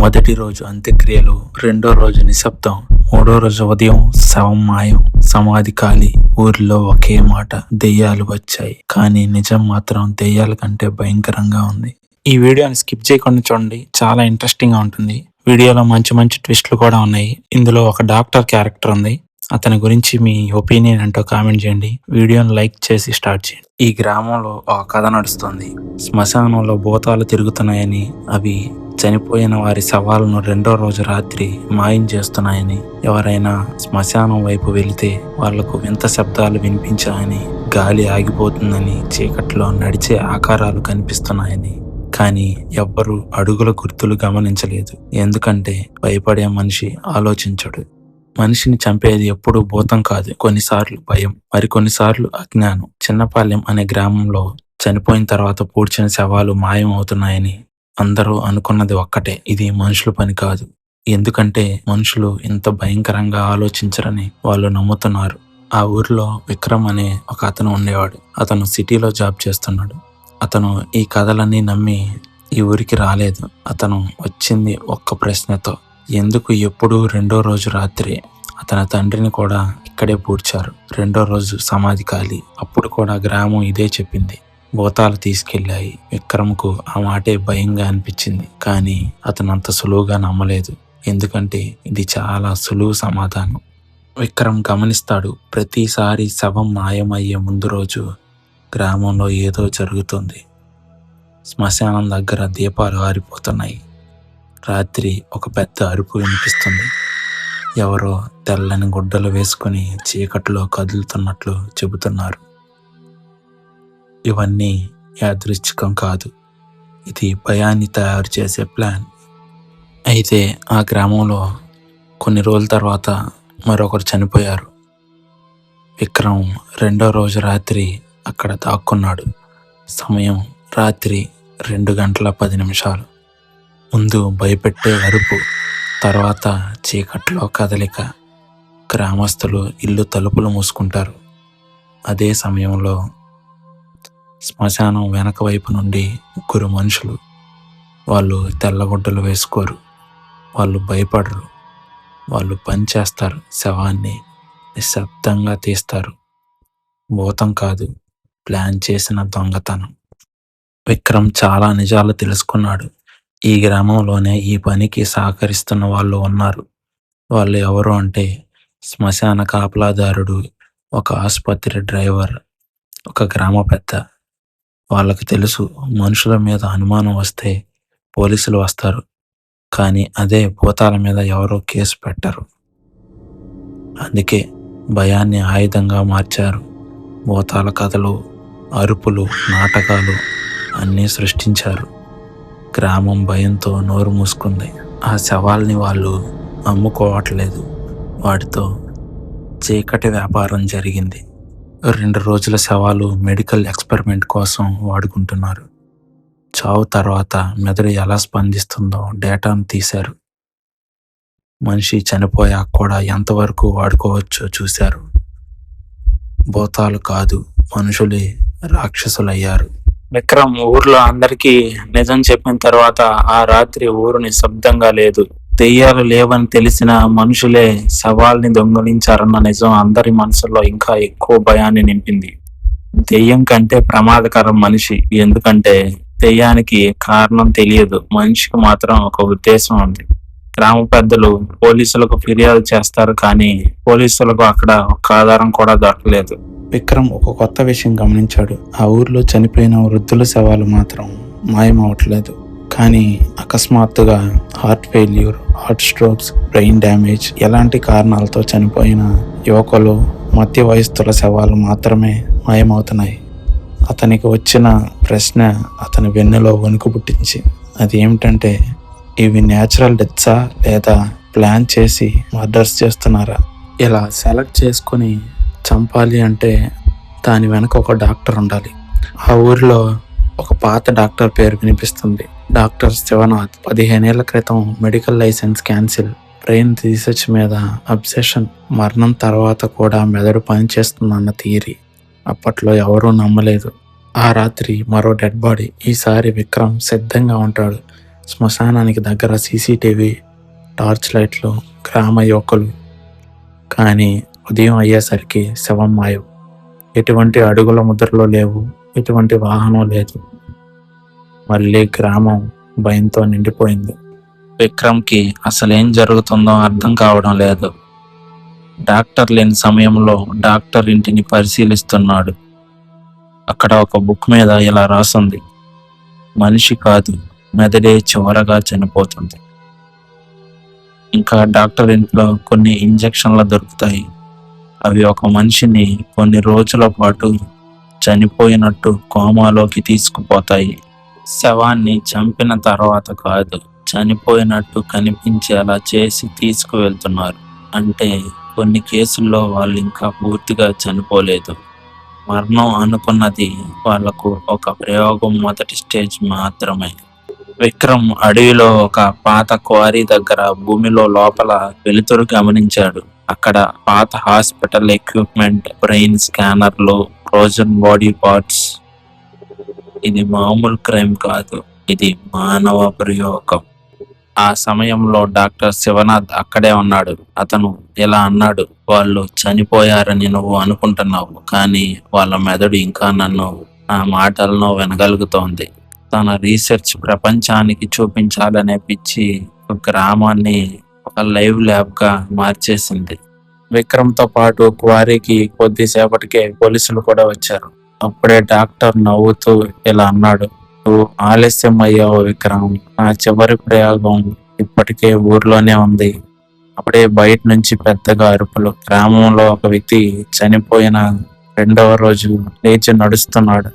మొదటి రోజు అంత్యక్రియలు, రెండో రోజు నిశ్శబ్దం, మూడో రోజు ఉదయం శవం మాయం, సమాధి ఖాళీ. ఊరిలో ఒకే మాట, దెయ్యాలు వచ్చాయి. కానీ నిజం మాత్రం దెయ్యాల కంటే భయంకరంగా ఉంది. ఈ వీడియోని స్కిప్ చేయకుండా చూడండి, చాలా ఇంట్రెస్టింగ్ గా ఉంటుంది. వీడియోలో మంచి మంచి ట్విస్ట్లు కూడా ఉన్నాయి. ఇందులో ఒక డాక్టర్ క్యారెక్టర్ ఉంది. అతని గురించి మీ ఒపీనియన్ ఏంటో కామెంట్ చేయండి. వీడియోని లైక్ చేసి స్టార్ట్ చేయండి. ఈ గ్రామంలో ఒక కథ నడుస్తుంది. శ్మశానంలో భూతాలు తిరుగుతున్నాయని, అవి చనిపోయిన వారి శవాలను రెండో రోజు రాత్రి మాయం చేస్తున్నాయని, ఎవరైనా శ్మశానం వైపు వెళితే వాళ్లకు వింత శబ్దాలు వినిపించాయని, గాలి ఆగిపోతుందని, చీకట్లో నడిచే ఆకారాలు కనిపిస్తున్నాయని, కానీ ఎవ్వరూ అడుగుల గుర్తులు గమనించలేదు. ఎందుకంటే భయపడే మనిషి ఆలోచించడు. మనిషిని చంపేది ఎప్పుడూ భూతం కాదు, కొన్నిసార్లు భయం, మరికొన్నిసార్లు అజ్ఞానం. చిన్నపాలెం అనే గ్రామంలో చనిపోయిన తర్వాత పూడ్చిన శవాలు మాయం అవుతున్నాయని అందరూ అనుకున్నది ఒక్కటే, ఇది మనుషుల పని కాదు. ఎందుకంటే మనుషులు ఇంత భయంకరంగా ఆలోచించరని వాళ్ళు నమ్ముతున్నారు. ఆ ఊరిలో విక్రమ్ అనే ఒక అతను ఉండేవాడు. అతను సిటీలో జాబ్ చేస్తున్నాడు. అతను ఈ కథలన్నీ నమ్మి ఈ ఊరికి రాలేదు. అతను వచ్చింది ఒక్క ప్రశ్నతో, ఎందుకు ఎప్పుడు రెండో రోజు రాత్రి? అతని తండ్రిని కూడా ఇక్కడే పూడ్చారు. రెండో రోజు సమాధి ఖాళీ. అప్పుడు కూడా గ్రామం ఇదే చెప్పింది, భూతాలు తీసుకెళ్లాయి. విక్రమ్కు ఆ మాటే భయంగా అనిపించింది. కానీ అతను అంత సులువుగా నమ్మలేదు. ఎందుకంటే ఇది చాలా సులువు సమాధానం. విక్రమ్ గమనిస్తాడు, ప్రతిసారి శవం మాయమయ్యే ముందు రోజు గ్రామంలో ఏదో జరుగుతుంది. శ్మశానం దగ్గర దీపాలు ఆరిపోతున్నాయి. రాత్రి ఒక పెద్ద అరుపు వినిపిస్తుంది. ఎవరో తెల్లని గుడ్డలు వేసుకుని చీకట్లో కదులుతున్నట్లు చెబుతున్నారు. ఇవన్నీ యాదృచ్ఛికం కాదు, ఇది భయాన్ని తయారు చేసే ప్లాన్. అయితే ఆ గ్రామంలో కొన్ని రోజుల తర్వాత మరొకరు చనిపోయారు. విక్రమ్ రెండో రోజు రాత్రి అక్కడ దాక్కున్నాడు. సమయం రాత్రి 2:10. ముందు భయపెట్టే అరుపు, తర్వాత చీకట్లో కదలిక. గ్రామస్తులు ఇల్లు తలుపులు మూసుకుంటారు. అదే సమయంలో శ్మశానం వెనక వైపు నుండి 3 మనుషులు. వాళ్ళు తెల్లగుడ్డలు వేసుకోరు, వాళ్ళు భయపడరు, వాళ్ళు పని చేస్తారు. శవాన్ని నిశ్శబ్దంగా తీస్తారు. భూతం కాదు, ప్లాన్ చేసిన దొంగతనం. విక్రమ్ చాలా నిజాలు తెలుసుకున్నాడు. ఈ గ్రామంలోనే ఈ పనికి సహకరిస్తున్న వాళ్ళు ఉన్నారు. వాళ్ళు ఎవరు అంటే, శ్మశాన కాపలాదారుడు, ఒక ఆసుపత్రి డ్రైవర్, ఒక గ్రామ పెద్ద. వాళ్ళకు తెలుసు, మనుషుల మీద అనుమానం వస్తే పోలీసులు వస్తారు, కానీ అదే భూతాల మీద ఎవరో కేసు పెట్టరు. అందుకే భయాన్ని ఆయుధంగా మార్చారు. భూతాల కథలు, అరుపులు, నాటకాలు అన్నీ సృష్టించారు. గ్రామం భయంతో నోరు మూసుకుంది. ఆ శవాల్ని వాళ్ళు అమ్ముకోవట్లేదు, వాటితో చీకటి వ్యాపారం జరిగింది. 2 రోజుల శవాలు మెడికల్ ఎక్స్పెరిమెంట్ కోసం వాడుకుంటున్నారు. చావు తర్వాత మెదడు ఎలా స్పందిస్తుందో డేటాను తీశారు. మనిషి చనిపోయాక కూడా ఎంతవరకు వాడుకోవచ్చో చూశారు. భూతాలు కాదు, మనుషులే రాక్షసులయ్యారు. విక్రమ్ ఊర్లో అందరికీ నిజం చెప్పిన తర్వాత ఆ రాత్రి ఊరు నిశ్శబ్దంగా లేదు. దెయ్యాలు లేవని తెలిసిన మనుషులే శవాల్ని దొంగిలించారన్న నిజం అందరి మనసులో ఇంకా ఎక్కువ భయాన్ని నింపింది. దెయ్యం కంటే ప్రమాదకరం మనిషి. ఎందుకంటే దెయ్యానికి కారణం తెలియదు, మనిషికి మాత్రం ఒక ఉద్దేశం ఉంది. గ్రామ పెద్దలు పోలీసులకు ఫిర్యాదు చేస్తారు, కానీ పోలీసులకు అక్కడ ఒక ఆధారం కూడా దొరకలేదు. విక్రమ్ ఒక కొత్త విషయం గమనించాడు. ఆ ఊర్లో చనిపోయిన వృద్ధుల శవాలు మాత్రం మాయమవట్లేదు, కానీ అకస్మాత్తుగా heart failure, heart strokes, brain damage, ఎలాంటి కారణాలతో చనిపోయిన యువకులు, మధ్య వయస్సుల శవాలు మాత్రమే మాయమవుతున్నాయి. అతనికి వచ్చిన ప్రశ్న అతని వెన్నులో వణుకు పుట్టించి, అది ఏమిటంటే, ఇవి న్యాచురల్ డెత్సా లేదా ప్లాన్ చేసి మర్డర్స్ చేస్తున్నారా? ఇలా సెలెక్ట్ చేసుకొని చంపాలి అంటే దాని వెనక ఒక డాక్టర్ ఉండాలి. ఆ ఊరిలో ఒక పాత డాక్టర్ పేరు వినిపిస్తుంది, డాక్టర్ శివనాథ్. 15 ఏళ్ల క్రితం medical licence cancel, brain research మీద అబ్సెషన్, మరణం తర్వాత కూడా మెదడు పనిచేస్తుందన్న థియరీ. అప్పట్లో ఎవరూ నమ్మలేదు. ఆ రాత్రి మరో డెడ్ బాడీ. ఈసారి విక్రమ్ సిద్ధంగా ఉంటాడు. శ్మశానానికి దగ్గర సీసీటీవీ, టార్చ్ లైట్లు, గ్రామ యువకులు. కానీ ఉదయం అయ్యేసరికి శవం మాయం. ఎటువంటి అడుగుల ముద్రలు లేవు, ఎటువంటి వాహనం లేదు. మళ్ళీ గ్రామం భయంతో నిండిపోయింది. విక్రమ్కి అసలేం జరుగుతుందో అర్థం కావడం లేదు. డాక్టర్ లేని సమయంలో డాక్టర్ ఇంటిని పరిశీలిస్తున్నాడు. అక్కడ ఒక బుక్ మీద ఇలా రాసింది: మనిషి కాదు, మెదడే చివరగా చనిపోతుంది. ఇంకా డాక్టర్ ఇంట్లో కొన్ని ఇంజెక్షన్లు దొరుకుతాయి. అవి ఒక మనిషిని కొన్ని రోజుల పాటు చనిపోయినట్టు కోమాలోకి తీసుకుపోతాయి. శవాన్ని చంపిన తర్వాత కాదు, చనిపోయినట్టు కనిపించేలా చేసి తీసుకువెళ్తున్నారు. అంటే కొన్ని కేసుల్లో వాళ్ళు ఇంకా పూర్తిగా చనిపోలేదు. మరణం అనుకున్నది వాళ్లకు ఒక ప్రయోగం మొదటి స్టేజ్ మాత్రమే. విక్రమ్ అడవిలో ఒక పాత క్వారీ దగ్గర భూమిలో లోపల వెలుతురు గమనించాడు. అక్కడ పాత హాస్పిటల్ ఎక్విప్మెంట్, బ్రెయిన్ స్కానర్లు, ఫ్రోజన్ బాడీ పార్ట్స్. ఇది మామూలు క్రైమ్ కాదు, ఇది మానవ ప్రయోగం. ఆ సమయంలో డాక్టర్ శివనాథ్ అక్కడే ఉన్నాడు. అతను ఇలా అన్నాడు: వాళ్ళు చనిపోయారని నువ్వు అనుకుంటున్నావు, కానీ వాళ్ళ మెదడు ఇంకా నన్ను ఆ మాటలను వినగలుగుతోంది. తన రీసెర్చ్ ప్రపంచానికి చూపించాలనే పిచ్చి ఒక గ్రామాన్ని ఒక లైవ్ ల్యాబ్ గా మార్చేసింది. విక్రమ్తో పాటు క్వారీకి కొద్దిసేపటికే పోలీసులు కూడా వచ్చారు. అప్పుడే డాక్టర్ నవ్వుతూ ఇలా అన్నాడు: నువ్వు ఆలస్యం అయ్యావు విక్రమ్, నా చివరి ప్రయోగం ఇప్పటికే ఊర్లోనే ఉంది. అప్పుడే బయట నుంచి పెద్దగా అరుపులు. గ్రామంలో ఒక వ్యక్తి చనిపోయిన 2వ రోజు లేచి నడుస్తున్నాడు.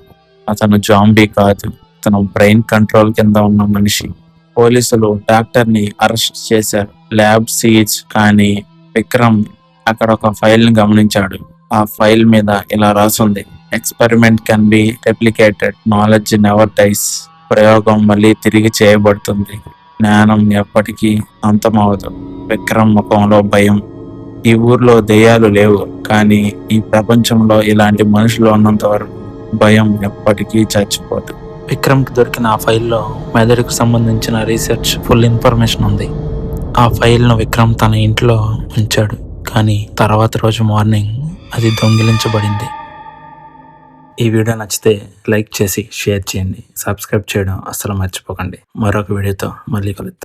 అతను జాంబీ కాదు, అతను బ్రెయిన్ కంట్రోల్ కింద ఉన్న మనిషి. పోలీసులు డాక్టర్ ని అరెస్ట్ చేశారు. Lab seize. కానీ విక్రమ్ అక్కడ ఒక ఫైల్ ని గమనించాడు. ఆ ఫైల్ మీద ఇలా రాసుంది: experiment can be replicated, knowledge never dies. ప్రయోగం మళ్ళీ తిరిగి చేయబడుతుంది, జ్ఞానం ఎప్పటికీ అంతమవదు. విక్రమ్ ముఖంలో భయం. ఈ ఊర్లో దెయ్యాలు లేవు, కానీ ఈ ప్రపంచంలో ఇలాంటి మనుషులు ఉన్నంత వరకు భయం ఎప్పటికీ చచ్చిపోదు. విక్రమ్కి దొరికిన ఆ ఫైల్లో మెదడుకు సంబంధించిన రీసెర్చ్ ఫుల్ ఇన్ఫర్మేషన్ ఉంది. ఆ ఫైల్ను విక్రమ్ తన ఇంట్లో ఉంచాడు. కానీ తర్వాత రోజు మార్నింగ్ అది దొంగిలించబడింది. ఈ వీడియో నచ్చితే లైక్ చేసి షేర్ చేయండి. సబ్స్క్రైబ్ చేయడం అస్సలు మర్చిపోకండి. మరొక వీడియోతో మళ్ళీ కలుద్దాం.